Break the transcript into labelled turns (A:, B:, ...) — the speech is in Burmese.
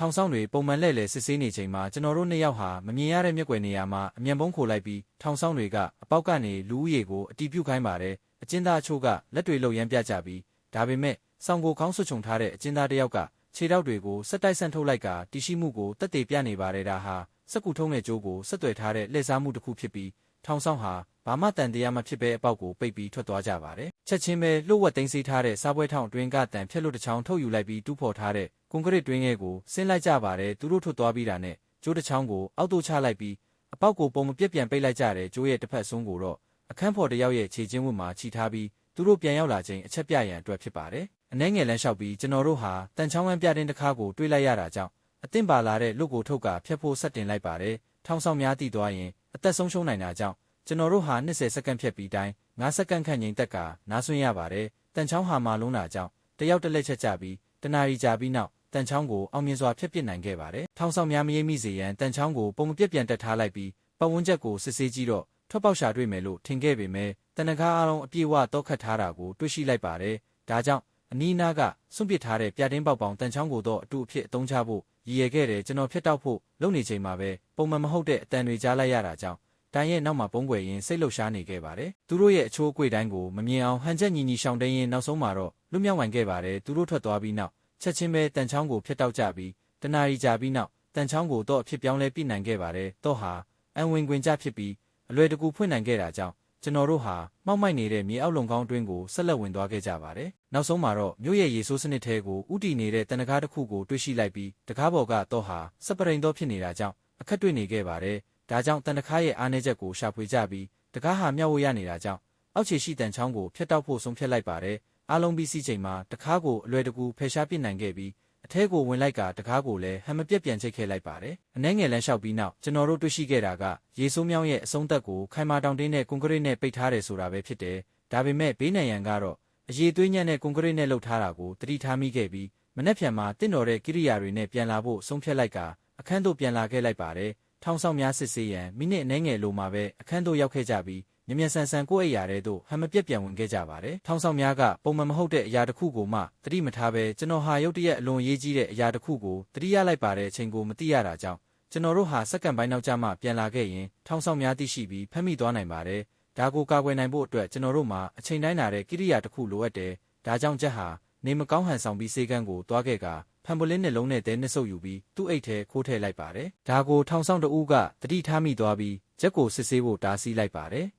A: ထောင်ဆောင်တွေပုံမှန်လှည့်လည်စစ်ဆေးနေချိန်မှာကျွန်တော်တို့နှစ်ယောက်ဟာမမြင်ရတဲ့မျက်ကွယ်နေရာမှာအမြန်ပုံးခိုလိုက်ပြီးထောင်ဆောင်တွေကအပေါက်ကနေလူဦးရေကိုအတီးပြုတ်ခိုင်းပါတယ်အကျဉ်းသားအချို့ကလက်တွေလှုပ်ရမ်းပြကြပြီးဒါပေမဲ့စောင်ကိုခေါင်းဆွတ်ချုံထားတဲ့အကျဉ်းသားတစ်ယောက်ကခြေထောက်တွေကိုစက်တိုက်ဆန့်ထုတ်လိုက်ကတီရှိမှုကိုတက်တေပြနေပါတယ်ဒါဟာစက်ကူထုံးတဲ့ကြိုးကိုဆက်သွယ်ထားတဲ့လှည့်စားမှုတစ်ခုဖြစ်ပြီးထောင်ဆောင်ဟာဘာမှတန်တရားမဖြစ်ဘဲအပေါက်ကိုပိတ်ပြီးထွက်သွားကြပါတယ်ချက်ချင်းပဲလှုပ်ဝက်သိမ်းဆေးထားတဲ့စားပွဲထောင်အတွင်းကတန်ဖြက်လို့တစ်ချောင်းထုတ်ယူလိုက်ပြီးတူးဖော်ထားတဲ့ကွန်ကရစ်တွင်းငယ်ကိုဆင်းလိုက်ကြပါတယ်သူတို့ထွက်သွားပြီးတာနဲ့ကျိုးတစ်ချောင်းကိုအောက်သို့ချလိုက်ပြီးအပေါက်ကိုပုံမပြက်ပြန်ပိတ်လိုက်ကြတယ်ကျိုးရဲ့တစ်ဖက်ဆုံးကိုတော့အခန်းဖော်တစ်ယောက်ရဲ့ခြေချင်းဝတ်မှာခြိထားပြီးသူတို့ပြန်ရောက်လာချိန်အချက်ပြရန်အတွက်ဖြစ်ပါတယ်အနှဲငယ်လမ်းလျှောက်ပြီးကျွန်တော်တို့ဟာတန်ချောင်းဝမ်းပြတင်းတစ်ခါကိုတွေးလိုက်ရတာကြောင့်အသင့်ပါလာတဲ့လုတ်ကိုထုတ်ကဖျက်ဖို့ဆက်တင်လိုက်ပါတယ်ထောင်ဆောင်များတည်သွားရင်အသက်ဆုံးရှုံးနိုင်တာကြောင့်ကျွန်တော်တို့ဟာ20စက္ကန့်ဖြတ်ပြီးတိုင်း9စက္ကန့်ခန့်ငြိမ်သက်ကနားဆွင့်ရပါတယ်တန်ချောင်းဟာမာလုံးတာကြောင့်တယောက်တစ်လက်ချက်ကြပြီးတနာရီကြာပြီးနောက်တန်ချောင်းကိုအောင်မြင်စွာဖျက်ပစ်နိုင်ခဲ့ပါတယ်ထောင်ဆောင်များမရိပ်မိစေရန်တန်ချောင်းကိုပုံမပြက်ပြန်တက်ထားလိုက်ပြီးပတ်ဝန်းကျက်ကိုစစ်ဆေးကြည့်တော့ထွက်ပေါက်ရှာတွေ့မယ်လို့ထင်ခဲ့ပေမဲ့တနခါအားလုံးအပြည့်အဝတောက်ခတ်ထားတာကိုတွေ့ရှိလိုက်ပါတယ်ဒါကြောင့်အနီးနားကစွန့်ပစ်ထားတဲ့ပြတင်းပေါက်ပေါင်းတန်ချောင်းကိုတော့အတူအဖြစ်အသုံးချဖို့ရည်ရွယ်ခဲ့တယ်ကျွန်တော်ဖျက်တောက်ဖို့လုပ်နေချိန်မှာပဲပုံမှန်မဟုတ်တဲ့အတန်တွေကြားလိုက်ရတာကြောင့်တိုင်ရဲ့နောက်မှာပုံကွယ်ရင်းစိတ်လှုပ်ရှားနေခဲ့ပါတယ်သူတို့ရဲ့အချိုးအကွေ့တိုင်းကိုမမြင်အောင်ဟန်ချက်ညီညီရှောင်တိန်ရင်နောက်ဆုံးမှာတော့လွတ်မြောက်နိုင်ခဲ့ပါတယ်သူတို့ထွက်သွားပြီးနောက်ချက်ချင်းပဲတန်ချောင်းကိုဖျက်တောက်ကြပြီးတနာရီကြာပြီးနောက်တန်ချောင်းကိုတော့အဖြစ်ပြောင်းလဲပြနိုင်ခဲ့ပါတယ်တော့ဟာအန်ဝင်ခွင်ကြဖြစ်ပြီးအလွယ်တကူဖွင့်နိုင်ခဲ့တာကြောင့်ကျွန်တော်တို့ဟာမှောက်မိုက်နေတဲ့မြေအောက်လုံကောင်းအတွင်းကိုဆက်လက်ဝင်သွားခဲ့ကြပါတယ်နောက်ဆုံးမှာတော့မြို့ရဲ့ရေဆိုးစနစ်ထဲကိုဥတီနေတဲ့တနကားတစ်ခုကိုတွေ့ရှိလိုက်ပြီးတကားပေါ်ကတော့ဟာစပရိန်တော့ဖြစ်နေတာကြောင့်အခက်တွေ့နေခဲ့ပါတယ်ဒါကြောင့်တန်တခါရဲ့အားနည်းချက်ကိုရှာဖွေကြပြီးတကားဟာမျှဝေရနေတာကြောင့်အောက်ခြေရှိတန်ချောင်းကိုဖျက်တောက်ဖို့ဆုံးဖြတ်လိုက်ပါတယ်အားလုံးပြီးစီးချိန်မှာတကားကိုအလွယ်တကူဖယ်ရှားပစ်နိုင်ခဲ့ပြီးအထဲကိုဝင်လိုက်ကတကားကိုလည်းဟန်မပြက်ပြန်ချိတ်ခဲ့လိုက်ပါတယ်အနှဲငယ်လမ်းလျှောက်ပြီးနောက်ကျွန်တော်တို့တွေ့ရှိခဲ့တာကရေဆိုးမြောင်းရဲ့အဆုံးသက်ကိုခိုင်မာတောင်တင်းတဲ့ကွန်ကရစ်နဲ့ပိတ်ထားတယ်ဆိုတာပဲဖြစ်တယ်ဒါပေမဲ့ဘေးနံရံကတော့အရေသွေးညံ့တဲ့ကွန်ကရစ်နဲ့လှုပ်ထားတာကိုသတိထားမိခဲ့ပြီးမနက်ဖြန်မှာတင့်တော်တဲ့ကိရိယာတွေနဲ့ပြန်လာဖို့ဆုံးဖြတ်လိုက်ကအခန်းသို့ပြန်လာခဲ့လိုက်ပါတယ်ထောင်ဆောင်များစစ်ဆေးရန်မိနစ်အနည်းငယ်လိုမှာပဲအခန်းသို့ရောက်ခဲ့ကြပြီးမြ မြန်ဆန်ဆန်ကိုယ့်အိယာထဲသို့ဟန်မပြတ်ပြန်ဝင်ခဲ့ကြပါတယ်။ထောင်ဆောင်များကပုံမှန်မဟုတ်တဲ့အရာတစ်ခုကိုမှသတိမထားဘဲကျွန်တော်ဟာရုတ်တရက်အလွန်အရေးကြီးတဲ့အရာတစ်ခုကိုသတိရလိုက်ပါတဲ့အချိန်ကိုမသိရတာကြောင့်ကျွန်တော်တို့ဟာစက္ကန့်ပိုင်းနောက်ကျမှပြန်လာခဲ့ရင်ထောင်ဆောင်များသိရှိပြီးဖမ်းမိသွားနိုင်ပါတယ်။ဒါကိုကာကွယ်နိုင်ဖို့အတွက်ကျွန်တော်တို့မှာအချိန်တိုင်းလာတဲ့ကိရိယာတစ်ခုလိုအပ်တယ်။ဒါကြောင့်ချက်ဟာနေမကောင်းဟန်ဆောင်ပြီးစေကန်းကိုတွားခဲ့ကဖန်ပလင်းနဲ့လုံးနဲ့တဲနှစ်ဆုပ်ယူပြီးသူ့အိတ်ထဲခိုးထည့်လိုက်ပါတယ်။ဒါကိုထောင်ဆောင်တဦးကသတိထားမိသွားပြီးချက်ကိုစစ်ဆေးဖို့တားဆီးလိုက်ပါတယ်။